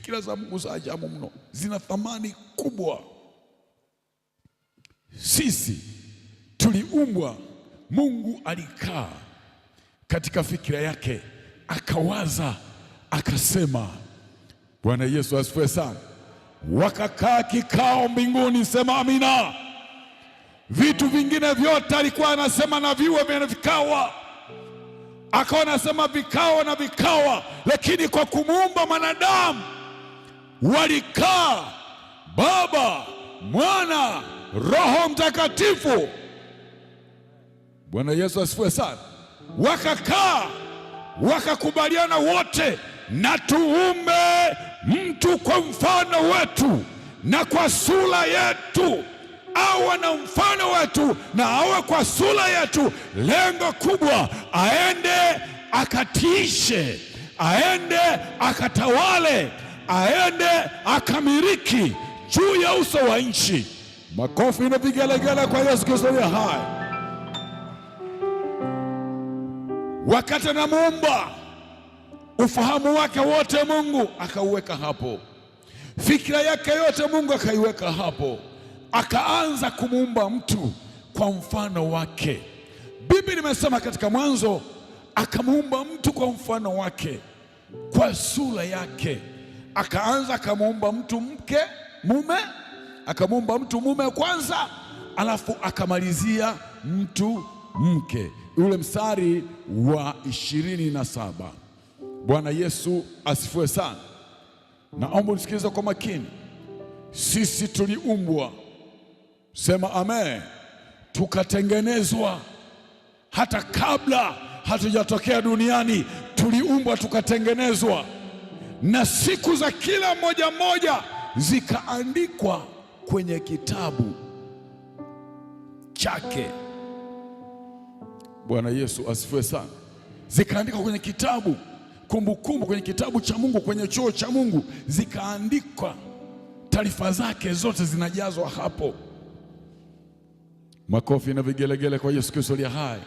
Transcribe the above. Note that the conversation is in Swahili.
Fikira za Mungu za ajabu mno, zina thamani kubwa. Sisi tuliumbwa, Mungu alikaa katika fikira yake, akawaza, akasema. Bwana Yesu asifiwe sana. Wakakaa kikao mbinguni, sema amina. Vitu vingine vyote alikuwa anasema na viwe vikawa, akawa anasema vikawa na vikawa, lakini kwa kumuumba mwanadamu walikaa Baba, Mwana, Roho Mtakatifu. Bwana Yesu asifiwe sana. Wakakaa wakakubaliana wote, na tuumbe mtu kwa mfano wetu na kwa sura yetu, awe na mfano wetu na awe kwa sura yetu. Lengo kubwa, aende akatiishe, aende akatawale, aende akamiliki juu ya uso wa nchi. Makofi na vigelegele kwa Yesu Kristo aliye hai. Wakati anamuumba, ufahamu wake wote Mungu akauweka hapo, fikira yake yote Mungu akaiweka hapo, akaanza kumuumba mtu kwa mfano wake. Biblia imesema katika Mwanzo, akamuumba mtu kwa mfano wake, kwa sura yake. Akaanza akamuumba mtu mume, akamuumba mtu mume kwanza, alafu akamalizia mtu mke. Ule mstari wa 27. Bwana Yesu asifiwe sana. Naomba unisikilize kwa makini. Sisi tuliumbwa, sema amen, tukatengenezwa. Hata kabla hatujatokea duniani tuliumbwa tukatengenezwa, na siku za kila mmoja mmoja zikaandikwa kwenye kitabu chake. Bwana Yesu asifiwe sana. Zikaandikwa kwenye kitabu kumbukumbu, kwenye kitabu cha Mungu, kwenye choo cha Mungu zikaandikwa. Taarifa zake zote zinajazwa hapo. Makofi na vigelegele kwa Yesu Kristo aliye hai.